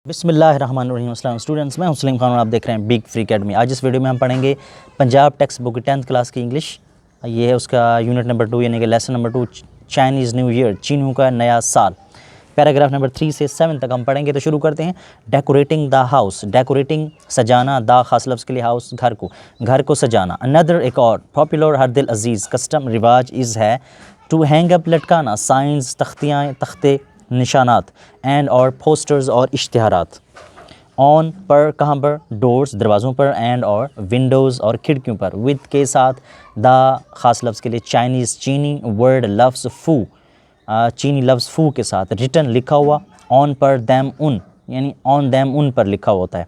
بسم اللہ الرحمن الرحیم. السلام اسٹوڈنٹس، میں ہوں سلیم خان اور آپ دیکھ رہے ہیں بگ فری اکیڈمی. آج اس ویڈیو میں ہم پڑھیں گے Punjab textbook 10th class کی انگلش. یہ ہے اس کا یونٹ نمبر 2 یعنی کہ lesson number 2 Chinese new year, چینیوں کا نیا سال. پیراگراف نمبر 3 سے 7 تک ہم پڑھیں گے. تو شروع کرتے ہیں. ڈیکوریٹنگ دا ہاؤس، ڈیکوریٹنگ سجانا، دا خاص لفظ کے لیے ہاؤس گھر کو سجانا. اندر ایک اور پاپولر ہر دل عزیز کسٹم رواج از ہے ٹو ہینگ اپ لٹکانا، سائنز تختیاں تختے نشانات، اینڈ اور پوسٹرز اور اشتہارات. آن پر کہاں پر، ڈورز دروازوں پر، اینڈ اور ونڈوز اور کھڑکیوں پر. ود کے ساتھ، دا خاص لفظ کے لیے چائنیز چینی ورڈ لفظ فو، چینی لفظ فو کے ساتھ. ریٹن لکھا ہوا، آن پر دیم ان یعنی آن دیم ان پر لکھا ہوتا ہے.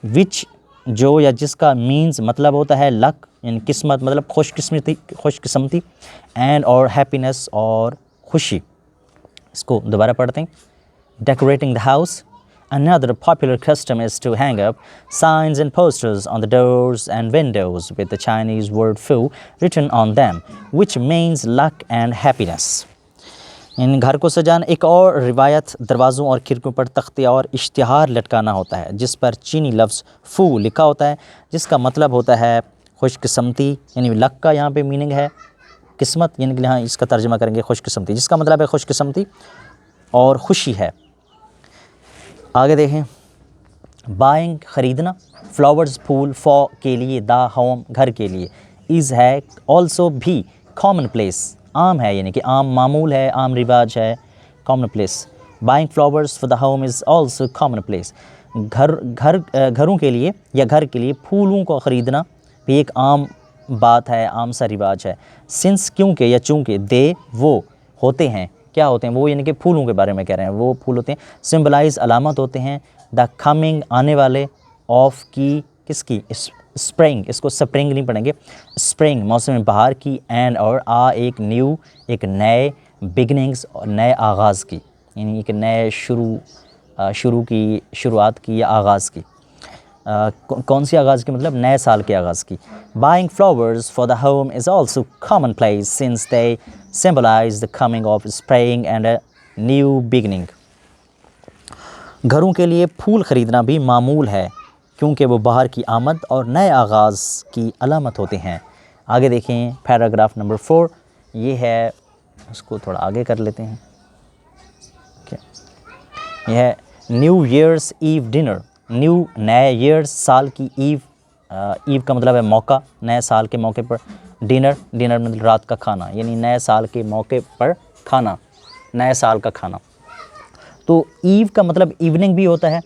وچ جو یا جس کا مینز مطلب ہوتا ہے لک یعنی قسمت مطلب خوش قسمتی، اینڈ اور ہیپینس اور خوشی. اس کو دوبارہ پڑھتے ہیں. Decorating the house. Another popular custom is to hang up signs and posters on the doors and windows with the Chinese word fu written on them, which means luck and happiness. ان گھر کو سجانا. ایک اور روایت دروازوں اور کھڑکیوں پر تختے اور اشتہار لٹکانا ہوتا ہے جس پر چینی لفظ فو لکھا ہوتا ہے جس کا مطلب ہوتا ہے خوش قسمتی، یعنی لک کا یہاں پہ میننگ ہے قسمت، یعنی کہ یہاں اس کا ترجمہ کریں گے خوش قسمتی، جس کا مطلب ہے خوش قسمتی اور خوشی ہے. آگے دیکھیں. بائنگ خریدنا، فلاورز پھول، فور کے لیے، دا ہوم گھر کے لیے، از ہے آلسو بھی کامن پلیس عام ہے، یعنی کہ عام معمول ہے، عام رواج ہے. Common place. Buying flowers for the home is also common place. گھروں کے لیے یا گھر کے لیے پھولوں کو خریدنا بھی ایک عام بات ہے، عام سا رواج ہے. سنس کیونکہ یا چونکہ، دے وہ ہوتے ہیں، کیا ہوتے ہیں وہ، یعنی کہ پھولوں کے بارے میں کہہ رہے ہیں، وہ پھول ہوتے ہیں. سمبلائز علامت ہوتے ہیں، دا کمنگ آنے والے، آف کی کس کی، اسپرنگ، اس کو سپرنگ نہیں پڑھیں گے، اسپرنگ موسم بہار کی، اینڈ اور ایک نیو ایک نئے، بگننگس اور نئے آغاز کی، یعنی ایک نئے شروع کی، شروعات کی یا آغاز کی. کون سی آغاز کی مطلب نئے سال کے آغاز کی. Buying flowers for the home is also common place since they symbolize the coming of spring and a new beginning. گھروں کے لیے پھول خریدنا بھی معمول ہے کیونکہ وہ باہر کی آمد اور نئے آغاز کی علامت ہوتے ہیں. آگے دیکھیں پیراگراف نمبر 4. یہ ہے، اس کو تھوڑا آگے کر لیتے ہیں. یہ ہے نیو ایئرس ایو ڈنر. نیو نئے ایئرس سال کی، ایو کا مطلب ہے موقع، نئے سال کے موقع پر. ڈنر مطلب رات کا کھانا، یعنی نئے سال کے موقع پر کھانا، نئے سال کا کھانا. تو ایو کا مطلب ایوننگ بھی ہوتا ہے،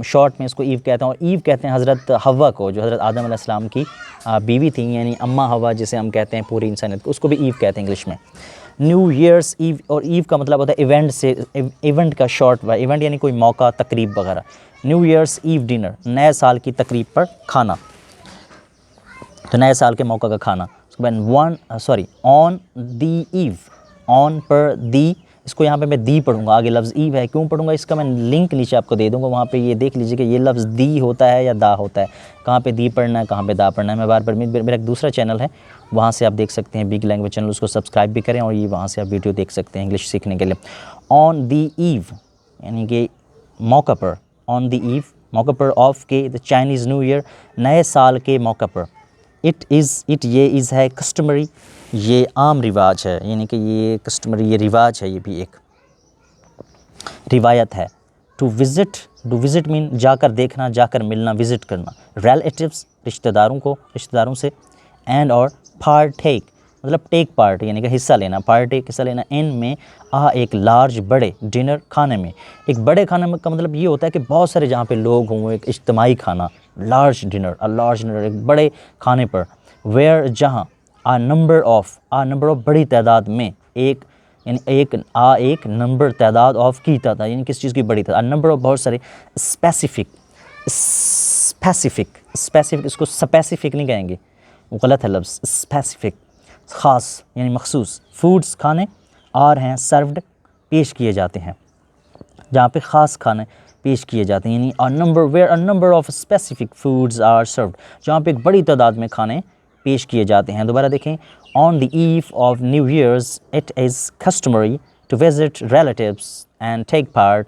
شارٹ میں اس کو ایو کہتے ہیں. اور ایو کہتے ہیں حضرت حوا کو جو حضرت آدم علیہ السلام کی بیوی تھیں، یعنی اماں حوا جسے ہم کہتے ہیں پوری انسانیت کو، اس کو بھی ایو کہتے ہیں انگلش میں. نیو ایئرس ایو، اور ایو کا مطلب ہوتا ہے ایونٹ سے، ایونٹ کا شارٹ، ایونٹ یعنی کوئی موقع، تقریب وغیرہ. نیو ایئرس ایو ڈنر، نئے سال کی تقریب پر کھانا، تو نئے سال کے موقع کا کھانا. اس کے بعد آن دی ایو، آن پر دی، اس کو یہاں پہ میں دی پڑھوں گا، آگے لفظ ایو ہے، کیوں پڑھوں گا اس کا میں لنک نیچے آپ کو دے دوں گا، وہاں پہ یہ دیکھ لیجیے کہ یہ لفظ دی ہوتا ہے یا دا ہوتا ہے، کہاں پہ دی پڑھنا ہے کہاں پہ دا پڑھنا ہے. میں بار بار میرا ایک دوسرا چینل ہے وہاں سے آپ دیکھ سکتے ہیں، بگ لینگویج چینل، اس کو سبسکرائب بھی کریں اور یہ وہاں سے آپ ویڈیو دیکھ سکتے ہیں انگلش سیکھنے کے لیے. آن دی ایو یعنی کہ موقع پر، آن دی ایو موقع پر، آف کے دا چائنیز نیو ایئر نئے سال کے موقع پر. اٹ یہ از ہے کسٹمری، یہ عام رواج ہے، یعنی کہ یہ کسٹمری یہ رواج ہے، یہ بھی ایک روایت ہے. ٹو وزٹ مین جا کر دیکھنا، جا کر ملنا، وزٹ کرنا. ریلیٹیوز رشتہ داروں سے. اینڈ اور پارٹیک مطلب ٹیک پارٹ یعنی کہ حصہ لینا، پارٹیک حصہ لینا. ان میں ایک لارج بڑے، ڈنر کھانے میں. ایک بڑے کھانے کا مطلب یہ ہوتا ہے کہ بہت سارے جہاں پہ لوگ ہوں، ایک اجتماعی کھانا. لارج ڈنر ایک بڑے کھانے پر. ویئر جہاں، نمبر آف بڑی تعداد میں، ایک یعنی ایک نمبر تعداد آف کی تعداد یعنی کس چیز کی بڑی تعداد. نمبر آف بہت سارے. اسپیسیفک اس کو سپیسیفک نہیں کہیں گے، وہ غلط ہے لفظ. اسپیسیفک خاص یعنی مخصوص. فوڈس کھانے ہیں سروڈ پیش کیے جاتے ہیں، جہاں پہ خاص کھانے پیش کیے جاتے ہیں، یعنی where number of specific foods are served, جہاں پہ ایک بڑی تعداد میں کھانے پیش کیے جاتے ہیں. دوبارہ دیکھیں. On the eve of new years it is customary to visit relatives and take part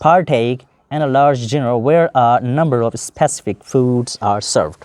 partake in a large dinner where a number of specific foods are served.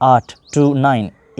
8 to 9,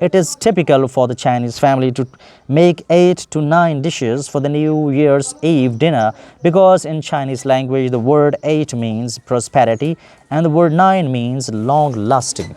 it is typical for the Chinese family to make 8 to 9 dishes for the New Year's Eve dinner because in Chinese language the word 8 means prosperity and the word 9 means long lasting.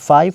5,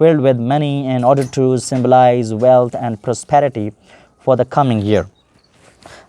filled with money in order to symbolize wealth and prosperity for the coming year.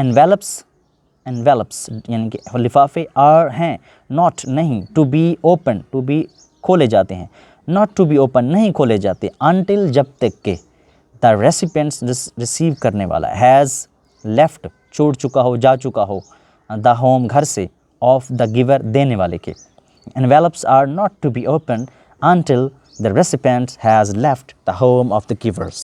envelopes یعنی کہ لفافے are ہیں, not نہیں, to be کھولے جاتے ہیں, not to be open نہیں کھولے جاتے, until جب تک کہ the recipient receive کرنے والا has left چھوڑ چکا ہو, جا چکا ہو, the home گھر سے, of the giver دینے والے کے. Envelopes are not to be opened until the recipient has left the home of the givers.